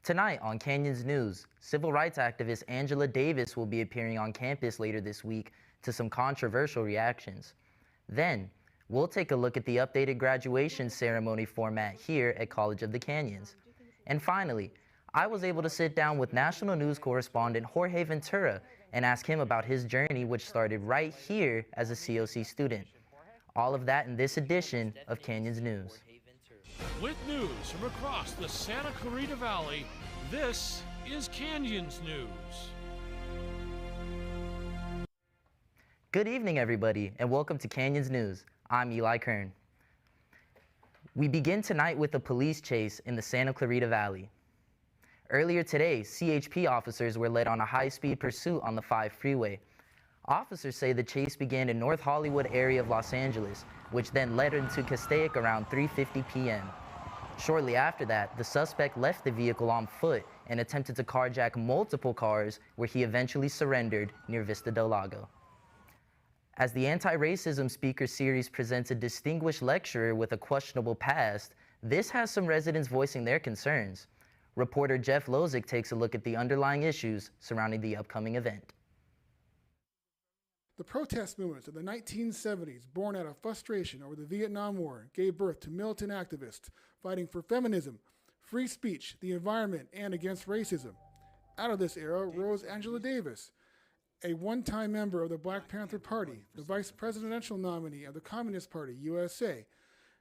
Tonight on Canyons News, civil rights activist Angela Davis will be appearing on campus later this week to some controversial reactions. Then, we'll take a look at the updated graduation ceremony format here at College of the Canyons. And finally, I was able to sit down with national news correspondent Jorge Ventura and ask him about his journey, which started right here as a COC student. All of that in this edition of Canyons News. With news from across the Santa Clarita Valley, this is Canyons News. Good evening, everybody, and welcome to Canyons News. I'm Eli Kern. We begin tonight with a police chase in the Santa Clarita Valley. Earlier today, CHP officers were led on a high-speed pursuit on the 5 freeway. Officers say the chase began in North Hollywood area of Los Angeles, which then led into Castaic around 3:50 p.m. Shortly after that, the suspect left the vehicle on foot and attempted to carjack multiple cars, where he eventually surrendered near Vista del Lago. As the Anti-Racism Speaker Series presents a distinguished lecturer with a questionable past, this has some residents voicing their concerns. Reporter Jeff Lozick takes a look at the underlying issues surrounding the upcoming event. The protest movements of the 1970s, born out of frustration over the Vietnam War, gave birth to militant activists fighting for feminism, free speech, the environment, and against racism. Out of this era rose Angela Davis, a one-time member of the Black Panther Party, the vice presidential nominee of the Communist Party, USA,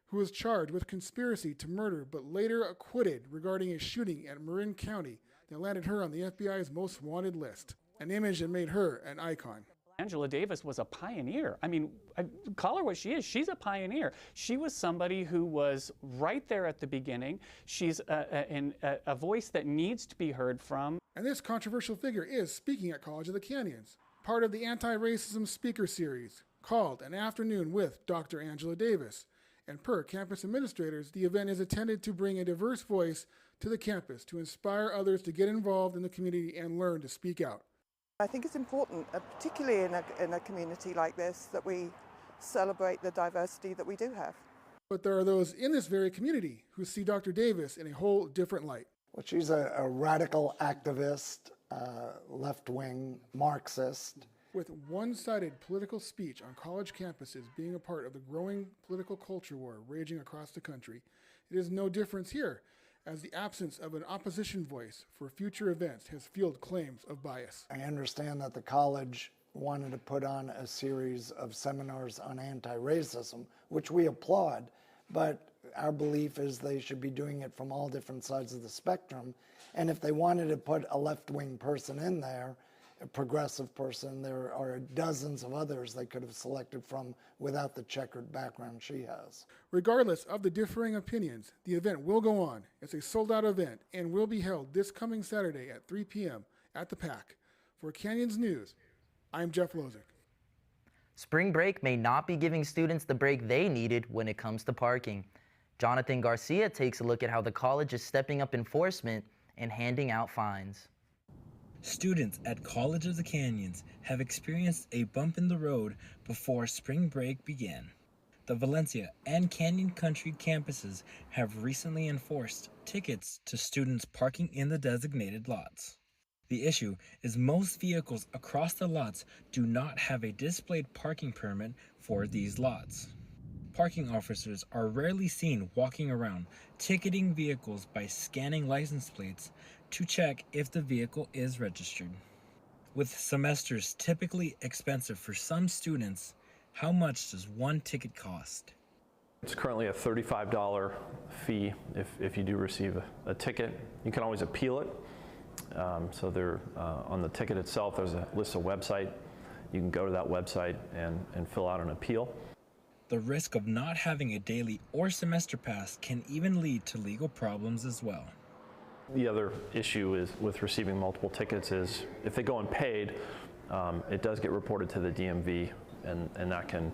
who was charged with conspiracy to murder but later acquitted regarding a shooting at Marin County that landed her on the FBI's most wanted list, an image that made her an icon. Angela Davis was a pioneer. I mean, call her what she is. She's a pioneer. She was somebody who was right there at the beginning. She's a voice that needs to be heard from. And this controversial figure is speaking at College of the Canyons, part of the Anti-Racism Speaker Series, called An Afternoon with Dr. Angela Davis. And per campus administrators, the event is intended to bring a diverse voice to the campus to inspire others to get involved in the community and learn to speak out. I think it's important, particularly in a community like this, that we celebrate the diversity that we do have. But there are those in this very community who see Dr. Davis in a whole different light. Well, she's a radical activist, left-wing Marxist. With one-sided political speech on college campuses being a part of the growing political culture war raging across the country, it is no difference here, as the absence of an opposition voice for future events has fueled claims of bias. I understand that the college wanted to put on a series of seminars on anti-racism, which we applaud, but our belief is they should be doing it from all different sides of the spectrum. And if they wanted to put a left-wing person in there, a progressive person, there are dozens of others they could have selected from without the checkered background she has. Regardless of the differing opinions, the event will go on. It's a sold-out event and will be held this coming Saturday at 3 p.m. at the PAC. For Canyons News, I'm Jeff Lozick. Spring break may not be giving students the break they needed when it comes to parking. Jonathan Garcia takes a look at how the college is stepping up enforcement and handing out fines. Students at College of the Canyons have experienced a bump in the road before spring break began. The Valencia and Canyon Country campuses have recently enforced tickets to students parking in the designated lots. The issue is most vehicles across the lots do not have a displayed parking permit for these lots. Parking officers are rarely seen walking around ticketing vehicles by scanning license plates to check if the vehicle is registered. With semesters typically expensive for some students, how much does one ticket cost? It's currently a $35 fee if you do receive a ticket. You can always appeal it. So there, on the ticket itself, there's a list of website. You can go to that website and fill out an appeal. The risk of not having a daily or semester pass can even lead to legal problems as well. The other issue is with receiving multiple tickets is if they go unpaid, it does get reported to the DMV, and that can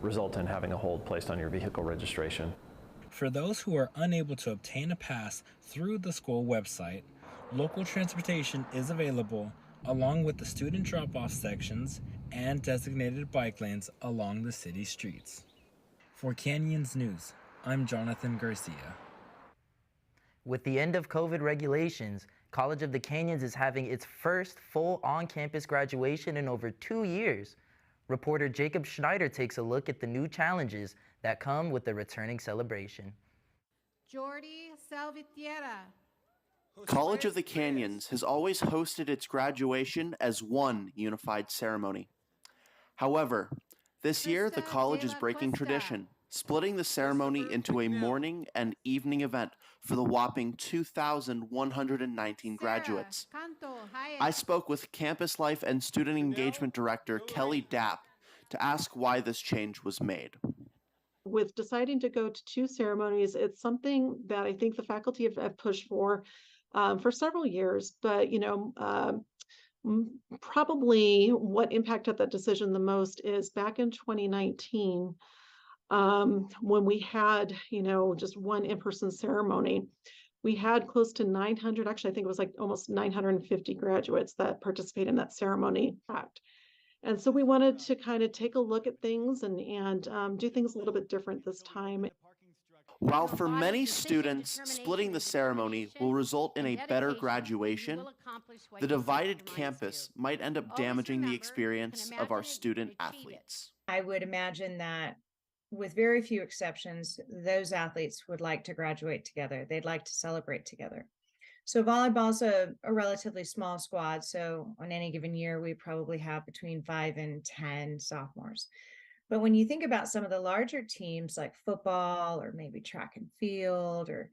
result in having a hold placed on your vehicle registration. For those who are unable to obtain a pass through the school website, local transportation is available along with the student drop-off sections and designated bike lanes along the city streets. For Canyons News, I'm Jonathan Garcia. With the end of COVID regulations, College of the Canyons is having its first full on-campus graduation in over 2 years. Reporter Jacob Schneider takes a look at the new challenges that come with the returning celebration. Jordi Salvatierra. College of the Canyons has always hosted its graduation as one unified ceremony. However, this year the college is breaking tradition, splitting the ceremony into a morning and evening event for the whopping 2,119 graduates. I spoke with Campus Life and Student Engagement Director Kelly Dapp to ask why this change was made. With deciding to go to 2 ceremonies, it's something that I think the faculty have pushed for several years, but probably what impacted that decision the most is back in 2019, when we had, just one in-person ceremony, we had close to 900, actually, I think it was like almost 950 graduates that participated in that ceremony. And so we wanted to kind of take a look at things and do things a little bit different this time. While for many students, splitting the ceremony will result in a better graduation, the divided campus might end up damaging the experience of our student athletes. I would imagine that with very few exceptions, those athletes would like to graduate together. They'd like to celebrate together. So volleyball's a relatively small squad. So on any given year, we probably have between 5 and 10 sophomores. But when you think about some of the larger teams like football or maybe track and field, or,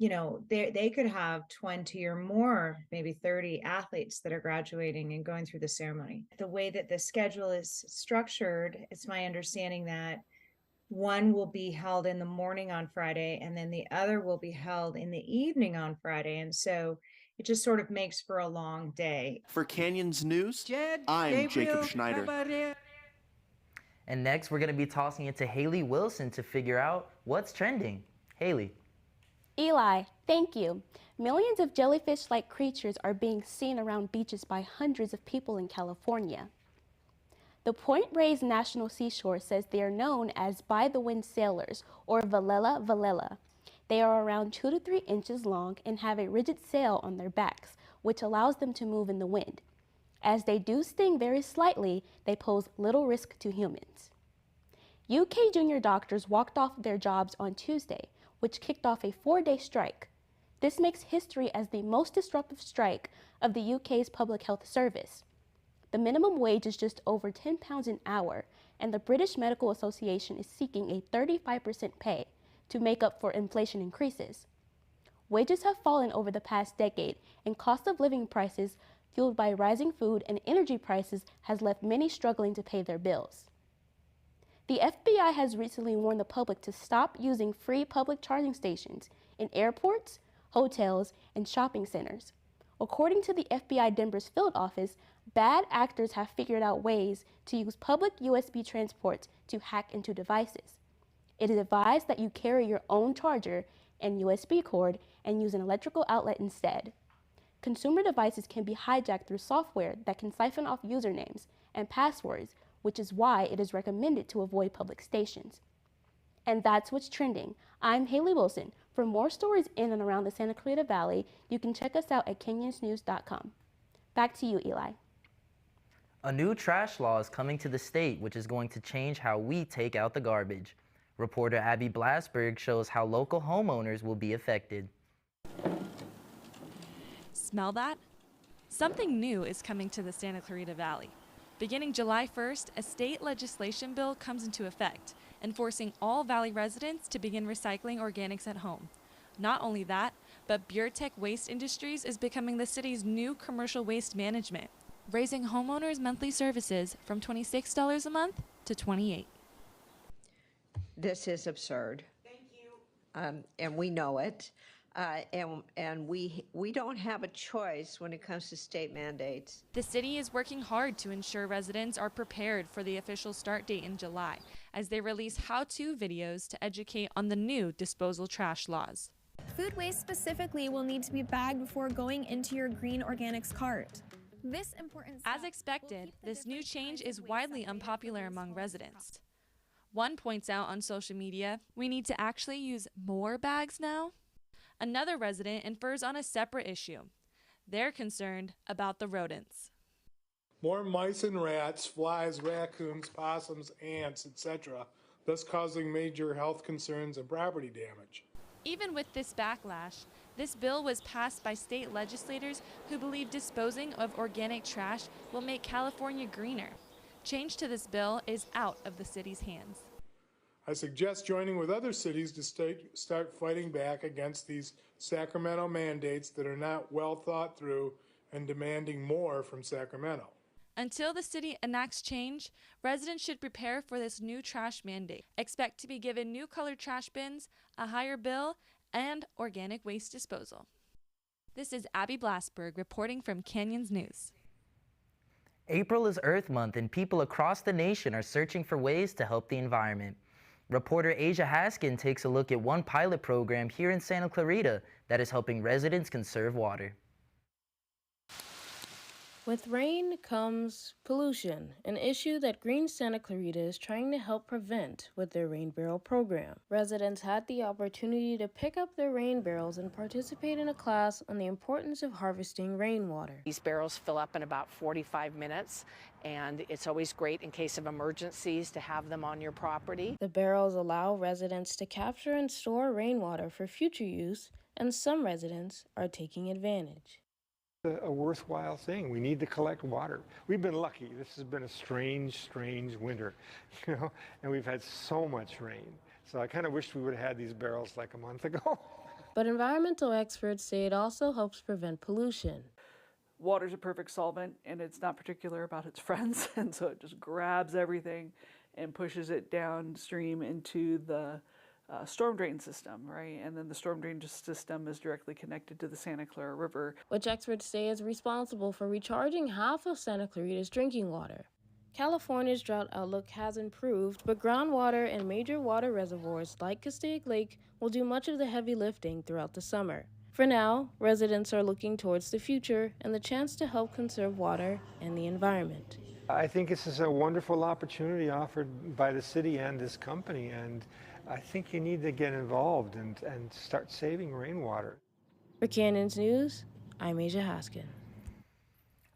they could have 20 or more, maybe 30 athletes that are graduating and going through the ceremony. The way that the schedule is structured, it's my understanding that one will be held in the morning on Friday, and then the other will be held in the evening on Friday. And so it just sort of makes for a long day. For Canyons News, I'm Jacob Schneider. And next, we're going to be tossing it to Haley Wilson to figure out what's trending. Haley. Eli, thank you. Millions of jellyfish-like creatures are being seen around beaches by hundreds of people in California. The Point Reyes National Seashore says they are known as by-the-wind sailors, or Velella velella. They are around 2 to 3 inches long and have a rigid sail on their backs, which allows them to move in the wind. As they do sting very slightly, they pose little risk to humans. UK junior doctors walked off their jobs on Tuesday, which kicked off a 4-day strike. This makes history as the most disruptive strike of the UK's Public Health Service. The minimum wage is just over £10 an hour, and the British Medical Association is seeking a 35% pay to make up for inflation increases. Wages have fallen over the past decade, and cost of living prices fueled by rising food and energy prices has left many struggling to pay their bills. The FBI has recently warned the public to stop using free public charging stations in airports, hotels, and shopping centers. According to the FBI Denver's field office, bad actors have figured out ways to use public USB transports to hack into devices. It is advised that you carry your own charger and USB cord and use an electrical outlet instead. Consumer devices can be hijacked through software that can siphon off usernames and passwords, which is why it is recommended to avoid public stations. And that's what's trending. I'm Haley Wilson. For more stories in and around the Santa Clarita Valley, you can check us out at canyonsnews.com. Back to you, Eli. A new trash law is coming to the state, which is going to change how we take out the garbage. Reporter Abby Blasberg shows how local homeowners will be affected. Smell that? Something new is coming to the Santa Clarita Valley. Beginning July 1st, a state legislation bill comes into effect, enforcing all Valley residents to begin recycling organics at home. Not only that, but BureTech Waste Industries is becoming the city's new commercial waste management, raising homeowners' monthly services from $26 a month to $28. This is absurd. Thank you. And we know it. And we don't have a choice when it comes to state mandates. The city is working hard to ensure residents are prepared for the official start date in July, as they release how-to videos to educate on the new disposal trash laws. Food waste specifically will need to be bagged before going into your green organics cart. This important As expected, this new change is widely unpopular among residents. One points out on social media, we need to actually use more bags now. Another resident infers on a separate issue. They're concerned about the rodents. More mice and rats, flies, raccoons, possums, ants, etc., thus causing major health concerns and property damage. Even with this backlash, this bill was passed by state legislators who believe disposing of organic trash will make California greener. Change to this bill is out of the city's hands. I suggest joining with other cities to start fighting back against these Sacramento mandates that are not well thought through and demanding more from Sacramento. Until the city enacts change, residents should prepare for this new trash mandate. Expect to be given new colored trash bins, a higher bill, and organic waste disposal. This is Abby Blasberg reporting from Canyons News. April is Earth Month, and people across the nation are searching for ways to help the environment. Reporter Asia Haskin takes a look at one pilot program here in Santa Clarita that is helping residents conserve water. With rain comes pollution, an issue that Green Santa Clarita is trying to help prevent with their rain barrel program. Residents had the opportunity to pick up their rain barrels and participate in a class on the importance of harvesting rainwater. These barrels fill up in about 45 minutes, and it's always great in case of emergencies to have them on your property. The barrels allow residents to capture and store rainwater for future use, and some residents are taking advantage. A worthwhile thing. We need to collect water. We've been lucky. This has been a strange winter, and we've had so much rain. So I kind of wish we would have had these barrels like a month ago. But environmental experts say it also helps prevent pollution. Water's a perfect solvent, and it's not particular about its friends, and so it just grabs everything and pushes it downstream into the storm drain system, right? And then the storm drain system is directly connected to the Santa Clara River, which experts say is responsible for recharging half of Santa Clarita's drinking water. California's drought outlook has improved, but groundwater and major water reservoirs like Castaic Lake will do much of the heavy lifting throughout the summer. For now, residents are looking towards the future and the chance to help conserve water and the environment. I think this is a wonderful opportunity offered by the city and this company, and I think you need to get involved and start saving rainwater. For Canyons News, I'm Asia Haskin.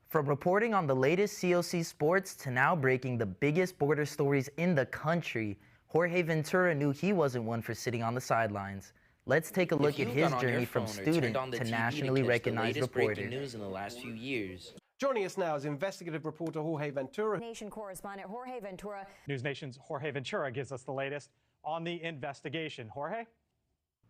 From reporting on the latest COC sports to now breaking the biggest border stories in the country, Jorge Ventura knew he wasn't one for sitting on the sidelines. Let's take a look at his journey from student to nationally recognized reporter. Breaking news in the last few years. Joining us now is investigative reporter Jorge Ventura. Nation correspondent Jorge Ventura. News Nation's Jorge Ventura gives us the latest on the investigation. Jorge?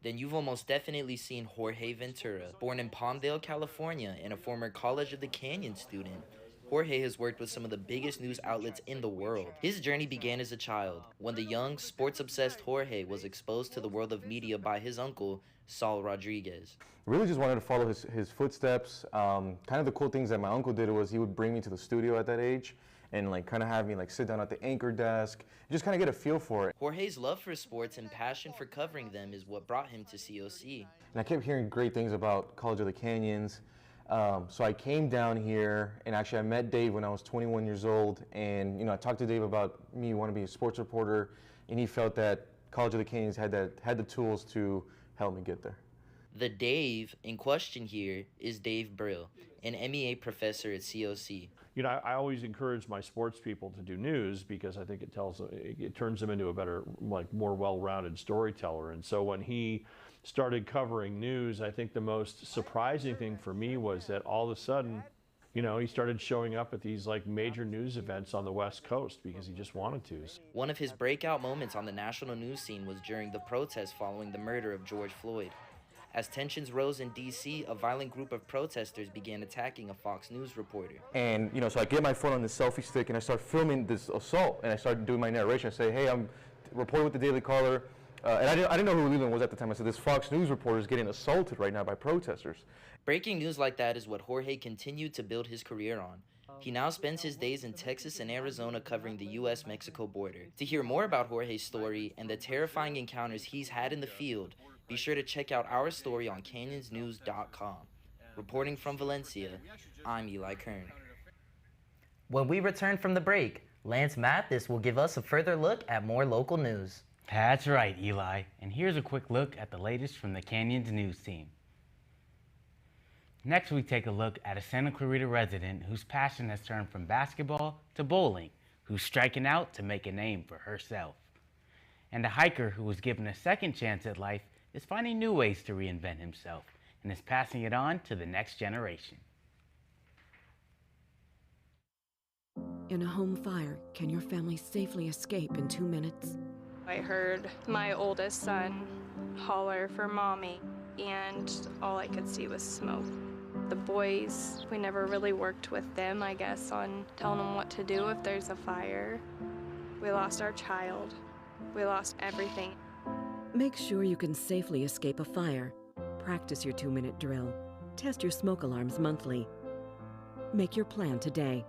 Then you've almost definitely seen Jorge Ventura. Born in Palmdale, California, and a former College of the Canyon student, Jorge has worked with some of the biggest news outlets in the world. His journey began as a child, when the young, sports-obsessed Jorge was exposed to the world of media by his uncle, Saul Rodriguez. Really just wanted to follow his footsteps. Kind of the cool things that my uncle did was he would bring me to the studio at that age and kind of have me sit down at the anchor desk, just kind of get a feel for it. Jorge's love for sports and passion for covering them is what brought him to COC. And I kept hearing great things about College of the Canyons. So I came down here, and actually I met Dave when I was 21 years old, and I talked to Dave about me wanting to be a sports reporter, and he felt that College of the Canyons had the tools to help me get there. The Dave in question here is Dave Brill, an MEA professor at COC. I always encourage my sports people to do news because I think it turns them into a better, more well-rounded storyteller. And so when he started covering news, I think the most surprising thing for me was that all of a sudden, he started showing up at these major news events on the West Coast because he just wanted to. One of his breakout moments on the national news scene was during the protests following the murder of George Floyd. As tensions rose in D.C., a violent group of protesters began attacking a Fox News reporter. And, so I get my phone on the selfie stick and I start filming this assault, and I start doing my narration. I say, hey, I'm reporting with the Daily Caller. And I didn't know who Leland was at the time. I said, this Fox News reporter is getting assaulted right now by protesters. Breaking news like that is what Jorge continued to build his career on. He now spends his days in Texas and Arizona covering the U.S.-Mexico border. To hear more about Jorge's story and the terrifying encounters he's had in the field, be sure to check out our story on canyonsnews.com. Reporting from Valencia, I'm Eli Kern. When we return from the break, Lance Mathis will give us a further look at more local news. That's right, Eli. And here's a quick look at the latest from the Canyons news team. Next, we take a look at a Santa Clarita resident whose passion has turned from basketball to bowling, who's striking out to make a name for herself. And a hiker who was given a second chance at life is finding new ways to reinvent himself and is passing it on to the next generation. In a home fire, can your family safely escape in 2 minutes? I heard my oldest son holler for mommy, and all I could see was smoke. The boys, we never really worked with them, I guess, on telling them what to do if there's a fire. We lost our child. We lost everything. Make sure you can safely escape a fire. Practice your 2-minute drill. Test your smoke alarms monthly. Make your plan today.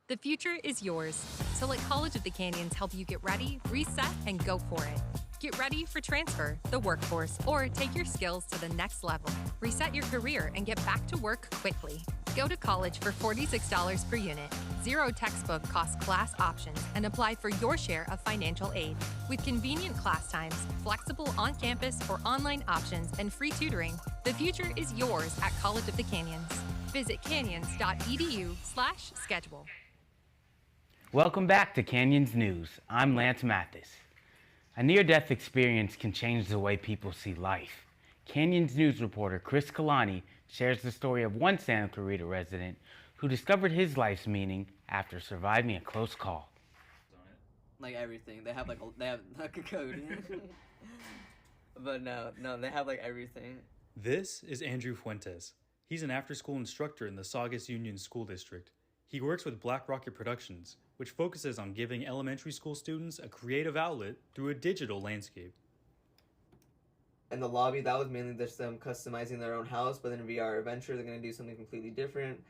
The future is yours, so let College of the Canyons help you get ready, reset, and go for it. Get ready for transfer, the workforce, or take your skills to the next level. Reset your career and get back to work quickly. Go to college for $46 per unit, 0 textbook cost class options, and apply for your share of financial aid. With convenient class times, flexible on-campus or online options, and free tutoring, the future is yours at College of the Canyons. Visit canyons.edu/schedule. Welcome back to Canyons News. I'm Lance Mathis. A near-death experience can change the way people see life. Canyons News reporter Chris Kalani shares the story of one Santa Clarita resident who discovered his life's meaning after surviving a close call. Like everything, they have like a code. But no, they have like everything. This is Andrew Fuentes. He's an after-school instructor in the Saugus Union School District. He works with Black Rocket Productions, which focuses on giving elementary school students a creative outlet through a digital landscape. In the lobby, that was mainly just them customizing their own house, but in VR Adventure, they're going to do something completely different.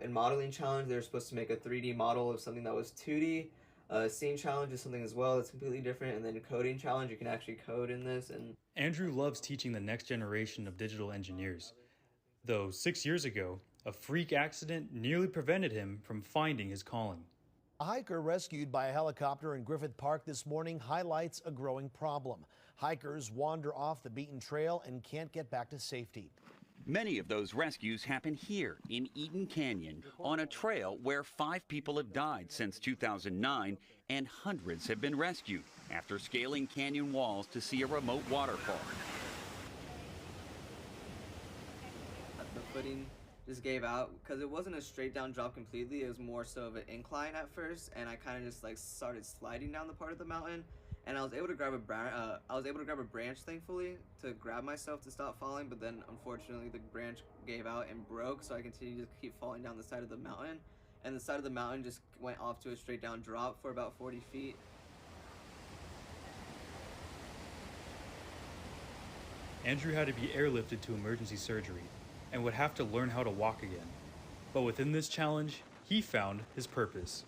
In Modeling Challenge, they're supposed to make a 3D model of something that was 2D. Scene Challenge is something as well that's completely different, and then Coding Challenge, you can actually code in this. And Andrew loves teaching the next generation of digital engineers. Though 6 years ago, a freak accident nearly prevented him from finding his calling. A hiker rescued by a helicopter in Griffith Park this morning highlights a growing problem. Hikers wander off the beaten trail and can't get back to safety. Many of those rescues happen here in Eden Canyon on a trail where 5 people have died since 2009 and hundreds have been rescued after scaling canyon walls to see a remote waterfall. The footing just gave out because it wasn't a straight down drop completely. It was more so of an incline at first, and I kind of just like started sliding down the part of the mountain, and I was able to grab a branch thankfully to grab myself to stop falling, but then unfortunately the branch gave out and broke, so I continued to keep falling down the side of the mountain, and the side of the mountain just went off to a straight down drop for about 40 feet. Andrew had to be airlifted to emergency surgery and would have to learn how to walk again. But within this challenge, he found his purpose.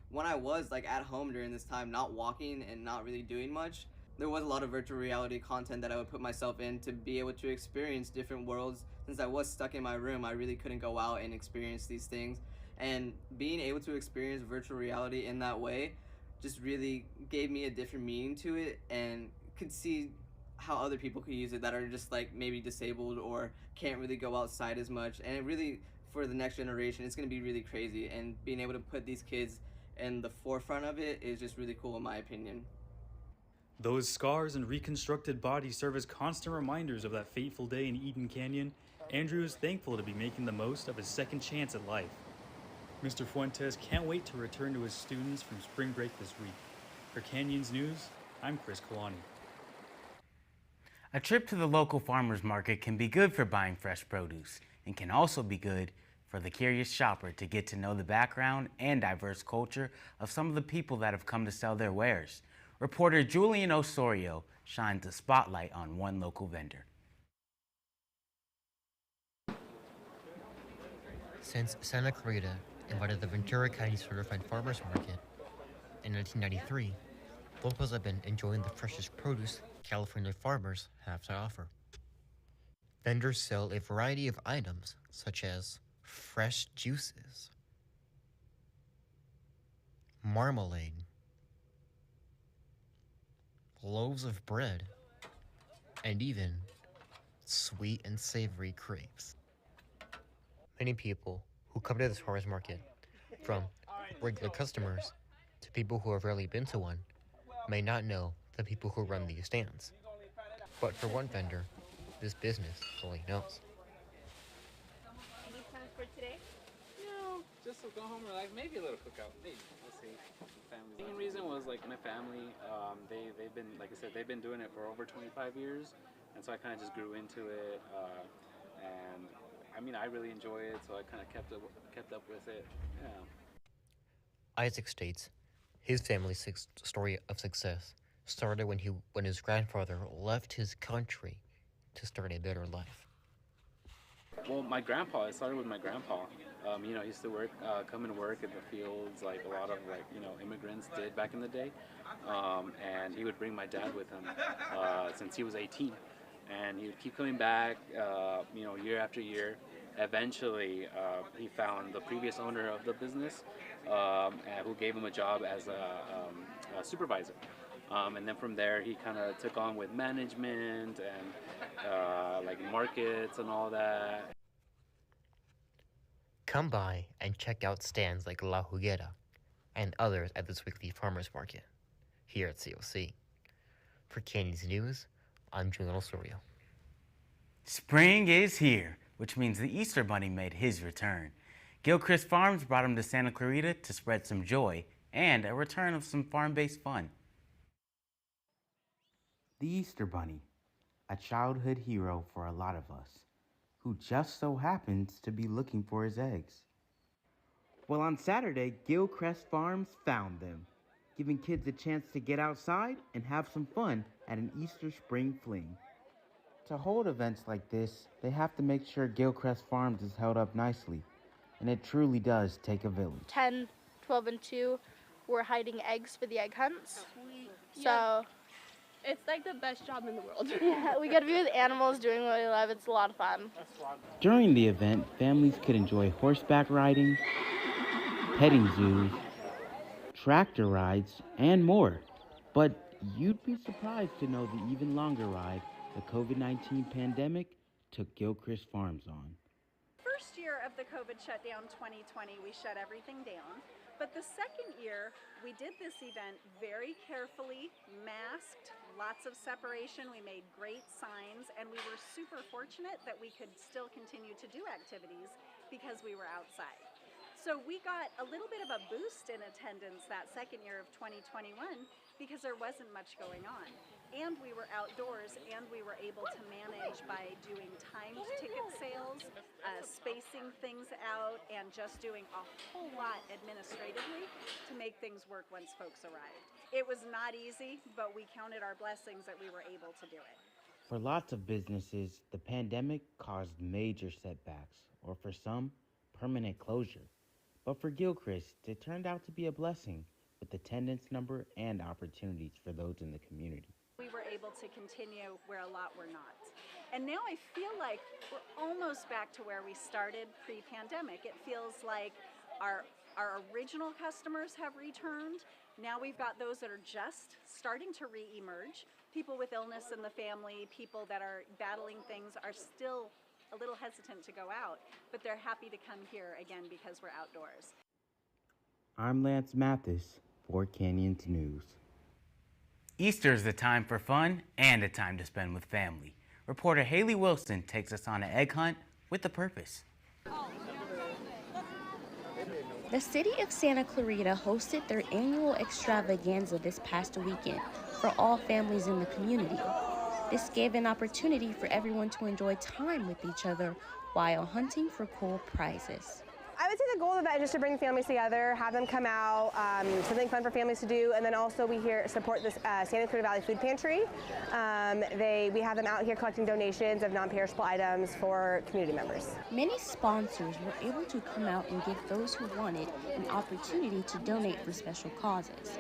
When I was like at home during this time, not walking and not really doing much, there was a lot of virtual reality content that I would put myself in to be able to experience different worlds. Since I was stuck in my room, I really couldn't go out and experience these things. And being able to experience virtual reality in that way just really gave me a different meaning to it, and could see how other people could use it that are just like maybe disabled or can't really go outside as much. And it really, for the next generation, it's going to be really crazy, and being able to put these kids in the forefront of it is just really cool in my opinion. Those scars and reconstructed bodies serve as constant reminders of that fateful day in Eden Canyon. Andrew is thankful to be making the most of his second chance at life. Mr. Fuentes can't wait to return to his students from spring break this week. For Canyons News, I'm Chris Kalani. A trip to the local farmers market can be good for buying fresh produce and can also be good for the curious shopper to get to know the background and diverse culture of some of the people that have come to sell their wares. Reporter Julian Osorio shines a spotlight on one local vendor. Since Santa Clarita invited the Ventura County Certified Farmers Market in 1993, locals have been enjoying the freshest produce California farmers have to offer. Vendors sell a variety of items such as fresh juices, marmalade, loaves of bread, and even sweet and savory crepes. Many people who come to this farmers market, from regular customers to people who have rarely been to one, may not know the people who run these stands. But for one vendor, this business fully knows. Any plans for today? No, just to go home, relax. Maybe a little cookout. Maybe we'll see. Family. The main reason was like my family. They've been, like I said, they've been doing it for over 25 years, and so I kind of just grew into it. And I mean, I really enjoy it, so I kind of kept up with it. Yeah. Isaac states his family's story of success started when his grandfather left his country to start a better life. Well, it started with my grandpa. He used to come and work in the fields like a lot of immigrants did back in the day. And he would bring my dad with him since he was 18. And he would keep coming back, year after year. Eventually, he found the previous owner of the business who gave him a job as a supervisor. And then from there, he kind of took on with management and like markets and all that. Come by and check out stands like La Juguera and others at this weekly farmers market here at COC. For Canyons News, I'm Julian Osorio. Spring is here, which means the Easter Bunny made his return. Gilchrist Farms brought him to Santa Clarita to spread some joy and a return of some farm-based fun. The Easter Bunny, a childhood hero for a lot of us, who just so happens to be looking for his eggs. Well, on Saturday, Gilchrist Farms found them, giving kids a chance to get outside and have some fun at an Easter spring fling. To hold events like this, they have to make sure Gilchrist Farms is held up nicely, and it truly does take a village. 10, 12, and 2 were hiding eggs for the egg hunts. So it's like the best job in the world. Yeah, we get to be with animals doing what we love. It's a lot of fun. During the event, families could enjoy horseback riding, petting zoos, tractor rides, and more. But you'd be surprised to know the even longer ride the COVID-19 pandemic took Gilchrist Farms on. First year of the COVID shutdown 2020, we shut everything down. But the second year, we did this event very carefully, masked, lots of separation. We made great signs, and we were super fortunate that we could still continue to do activities because we were outside. So we got a little bit of a boost in attendance that second year of 2021 because there wasn't much going on. And we were outdoors, and we were able to manage by doing timed ticket sales, spacing things out, and just doing a whole lot administratively to make things work once folks arrived. It was not easy, but we counted our blessings that we were able to do it. For lots of businesses, the pandemic caused major setbacks, or for some, permanent closure. But for Gilchrist, it turned out to be a blessing, with attendance number and opportunities for those in the community. We were able to continue where a lot were not. And now I feel like we're almost back to where we started pre-pandemic. It feels like our original customers have returned. Now we've got those that are just starting to re-emerge. People with illness in the family, people that are battling things are still a little hesitant to go out, but they're happy to come here again because we're outdoors. I'm Lance Mathis for Canyons News. Easter is a time for fun and a time to spend with family. Reporter Haley Wilson takes us on an egg hunt with a purpose. The city of Santa Clarita hosted their annual extravaganza this past weekend for all families in the community. This gave an opportunity for everyone to enjoy time with each other while hunting for cool prizes. I would say the goal of that is just to bring families together, have them come out, something fun for families to do, and then also we here support this Santa Clarita Valley Food Pantry. We have them out here collecting donations of non-perishable items for community members. Many sponsors were able to come out and give those who wanted an opportunity to donate for special causes.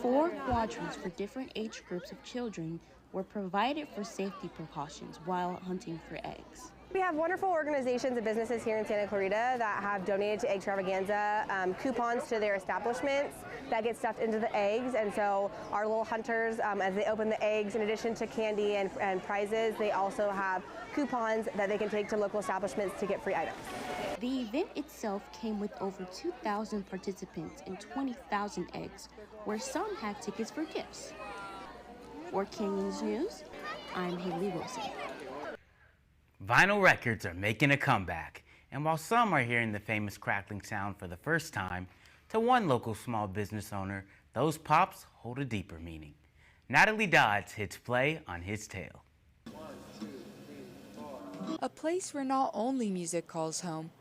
4 quadrants for different age groups of children were provided for safety precautions while hunting for eggs. We have wonderful organizations and businesses here in Santa Clarita that have donated to Eggstravaganza coupons to their establishments that get stuffed into the eggs. And so our little hunters, as they open the eggs, in addition to candy and prizes, they also have coupons that they can take to local establishments to get free items. The event itself came with over 2,000 participants and 20,000 eggs, where some had tickets for gifts. For Canyons News, I'm Haley Wilson. Vinyl records are making a comeback, and while some are hearing the famous crackling sound for the first time, to one local small business owner, those pops hold a deeper meaning. Natalie Dodds hits play on his tale. A place where not only music calls home,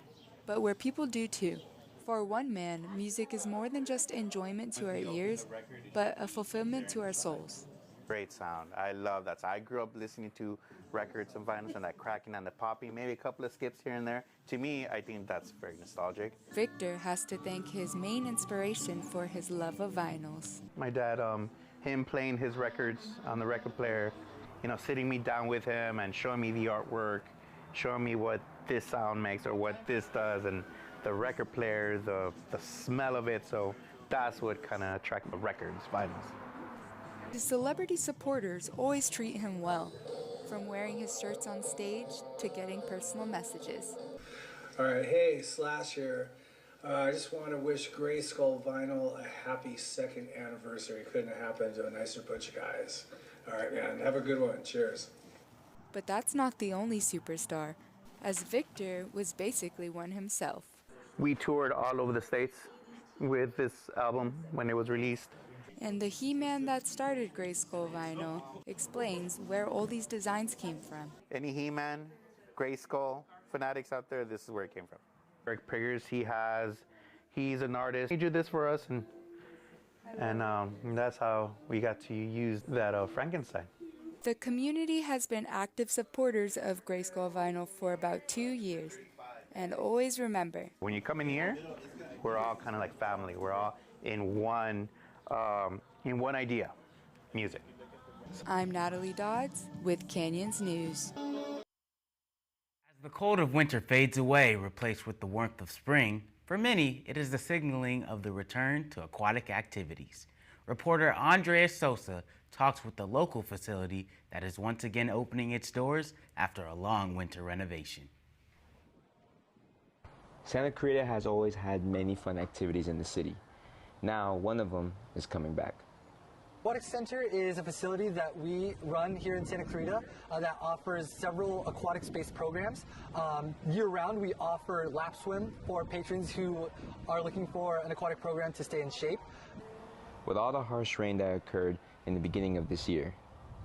but where people do too. For one man, music is more than just enjoyment to our ears, but a fulfillment to our souls. Great sound. I love that. So I grew up listening to records and vinyls and that cracking and the popping, maybe a couple of skips here and there. To me, I think that's very nostalgic. Victor has to thank his main inspiration for his love of vinyls. My dad, him playing his records on the record player, sitting me down with him and showing me the artwork, showing me what this sound makes or what this does, and the record player, the smell of it. So that's what kind of attracted me to records, vinyls. His celebrity supporters always treat him well, from wearing his shirts on stage to getting personal messages. All right, hey, Slash here. I just want to wish Grayskull Vinyl a happy 2nd anniversary. Couldn't have happened to a nicer bunch of guys. All right, man, have a good one. Cheers. But that's not the only superstar, as Victor was basically one himself. We toured all over the States with this album when it was released. And the He-Man that started Grayskull Vinyl explains where all these designs came from. Any He-Man, Grayskull fanatics out there, this is where it came from. Eric Priggers, he's an artist. He did this for us, and that's how we got to use that Frankenstein. The community has been active supporters of Grayskull Vinyl for about 2 years. And always remember, when you come in here, we're all kind of like family. We're all in one idea, music. I'm Natalie Dodds with Canyons News. As the cold of winter fades away, replaced with the warmth of spring, for many, it is the signaling of the return to aquatic activities. Reporter Andrea Sosa talks with the local facility that is once again opening its doors after a long winter renovation. Santa Clarita has always had many fun activities in the city. Now, one of them is coming back. Aquatic Center is a facility that we run here in Santa Clarita that offers several aquatic space programs. Year-round, we offer lap swim for patrons who are looking for an aquatic program to stay in shape. With all the harsh rain that occurred in the beginning of this year,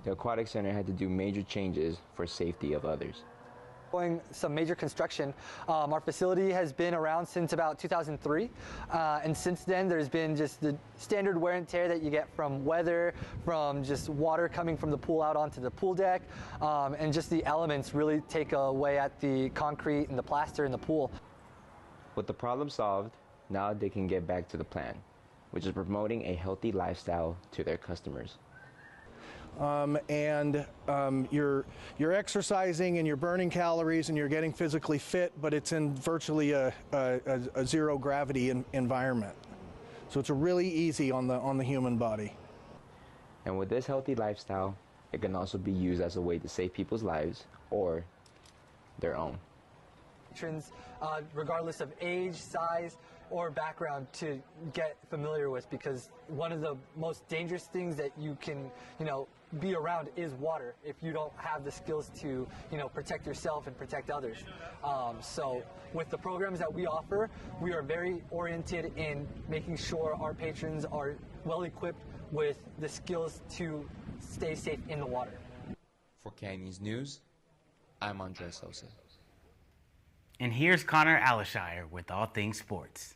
the Aquatic Center had to do major changes for safety of others. Some major construction. Our facility has been around since about 2003, and since then there's been just the standard wear and tear that you get from weather, from just water coming from the pool out onto the pool deck, and just the elements really take away at the concrete and the plaster in the pool. With the problem solved, now they can get back to the plan, which is promoting a healthy lifestyle to their customers. You're exercising and you're burning calories and you're getting physically fit, but it's in virtually a zero gravity environment. So it's really easy on the human body. And with this healthy lifestyle, it can also be used as a way to save people's lives or their own. Patrons, regardless of age, size, or background, to get familiar with, because one of the most dangerous things that you can, be around is water if you don't have the skills to, protect yourself and protect others. So with the programs that we offer, we are very oriented in making sure our patrons are well equipped with the skills to stay safe in the water. For Canyons News, I'm Andrea Sosa. And here's Connor Alishire with all things sports.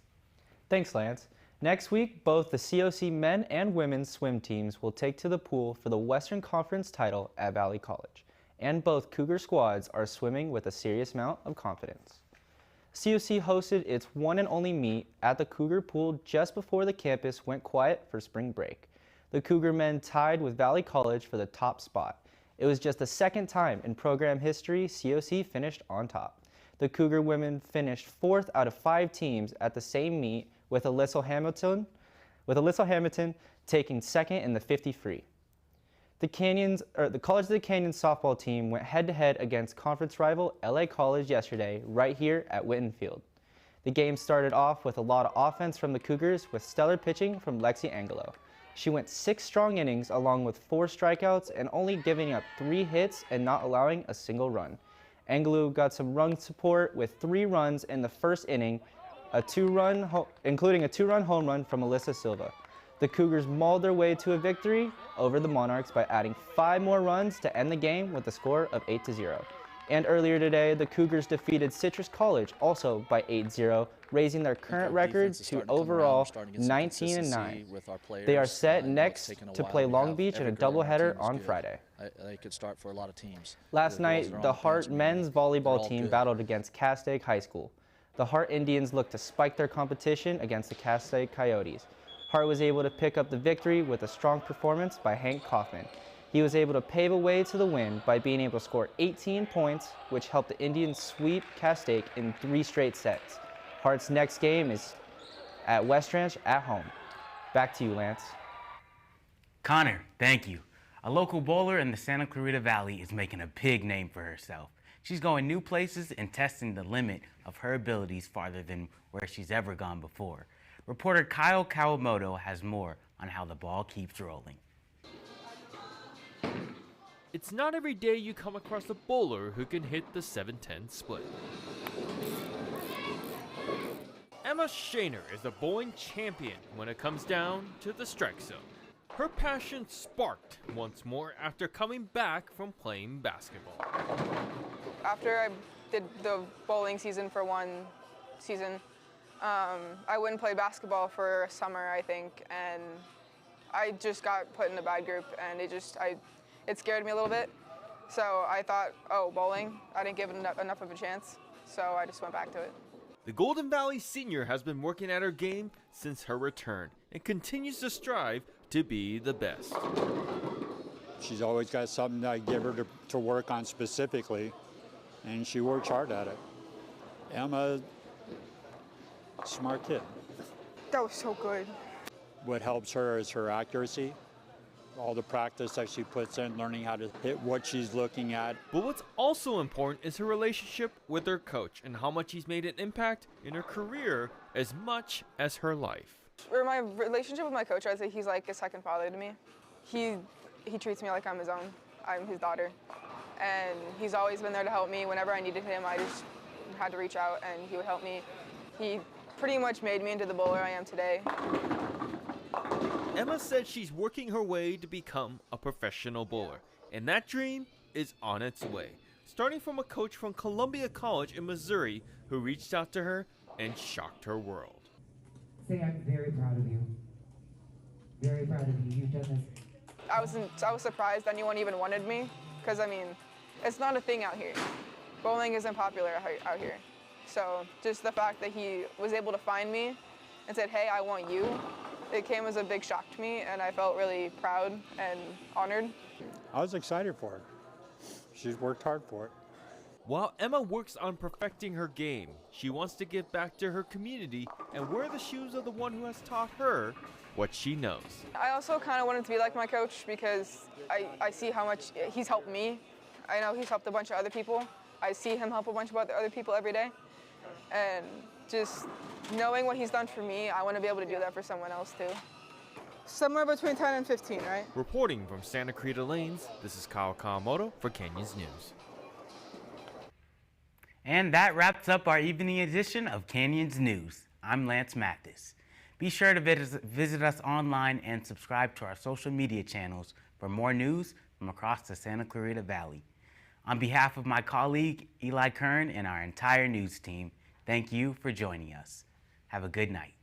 Thanks, Lance. Next week, both the COC men and women's swim teams will take to the pool for the Western Conference title at Valley College, and both Cougar squads are swimming with a serious amount of confidence. COC hosted its one and only meet at the Cougar pool just before the campus went quiet for spring break. The Cougar men tied with Valley College for the top spot. It was just the second time in program history COC finished on top. The Cougar women finished 4th out of 5 teams at the same meet, with Alyssa Hamilton taking 2nd in the 50 free. The College of the Canyons softball team went head-to-head against conference rival LA College yesterday, right here at Witten Field. The game started off with a lot of offense from the Cougars, with stellar pitching from Lexi Angelo. She went 6 strong innings along with 4 strikeouts and only giving up 3 hits and not allowing a single run. Angelo got some run support with 3 runs in the first inning, including a 2-run home run from Alyssa Silva. The Cougars mauled their way to a victory over the Monarchs by adding 5 more runs to end the game with a score of 8-0. And earlier today, the Cougars defeated Citrus College also by 8-0, raising their current record to overall 19-9. They are set next to play Long Beach in a doubleheader on Friday. They could start for a lot of teams. Last night, the Hart men's volleyball team battled against Castaic High School. The Hart Indians looked to spike their competition against the Castaic Coyotes. Hart was able to pick up the victory with a strong performance by Hank Kaufman. He was able to pave a way to the win by being able to score 18 points, which helped the Indians sweep Castaic in 3 straight sets. Hart's next game is at West Ranch at home. Back to you, Lance. Connor, thank you. A local bowler in the Santa Clarita Valley is making a big name for herself. She's going new places and testing the limit of her abilities farther than where she's ever gone before. Reporter Kyle Kawamoto has more on how the ball keeps rolling. It's not every day you come across a bowler who can hit the 7-10 split. Emma Shaner is a bowling champion when it comes down to the strike zone. Her passion sparked once more after coming back from playing basketball. After I did the bowling season for one season, I wouldn't play basketball for a summer, I think, and I just got put in a bad group, and it scared me a little bit. So I thought, oh, bowling, I didn't give it enough of a chance, so I just went back to it. The Golden Valley senior has been working at her game since her return and continues to strive to be the best. She's always got something I give her to work on specifically, and she works hard at it. Emma, smart kid. That was so good. What helps her is her accuracy, all the practice that she puts in, learning how to hit what she's looking at. But what's also important is her relationship with her coach and how much he's made an impact in her career as much as her life. For my relationship with my coach, I'd say he's like a second father to me. He treats me like I'm his own. I'm his daughter. And he's always been there to help me. Whenever I needed him, I just had to reach out and he would help me. He pretty much made me into the bowler I am today. Emma said she's working her way to become a professional bowler, and that dream is on its way. Starting from a coach from Columbia College in Missouri who reached out to her and shocked her world. Say I'm very proud of you. Very proud of you. You've done this. I was surprised anyone even wanted me, because I mean, it's not a thing out here. Bowling isn't popular out here. So just the fact that he was able to find me and said, hey, I want you, it came as a big shock to me, and I felt really proud and honored. I was excited for her. She's worked hard for it. While Emma works on perfecting her game, she wants to give back to her community and wear the shoes of the one who has taught her what she knows. I also kind of wanted to be like my coach because I see how much he's helped me. I know he's helped a bunch of other people. I see him help a bunch of other people every day. And just knowing what he's done for me, I want to be able to do that for someone else too. Somewhere between 10 and 15, right? Reporting from Santa Clarita Lanes, this is Kyle Kawamoto for Canyons News. And that wraps up our evening edition of Canyons News. I'm Lance Mathis. Be sure to visit us online and subscribe to our social media channels for more news from across the Santa Clarita Valley. On behalf of my colleague, Eli Kern, and our entire news team, thank you for joining us. Have a good night.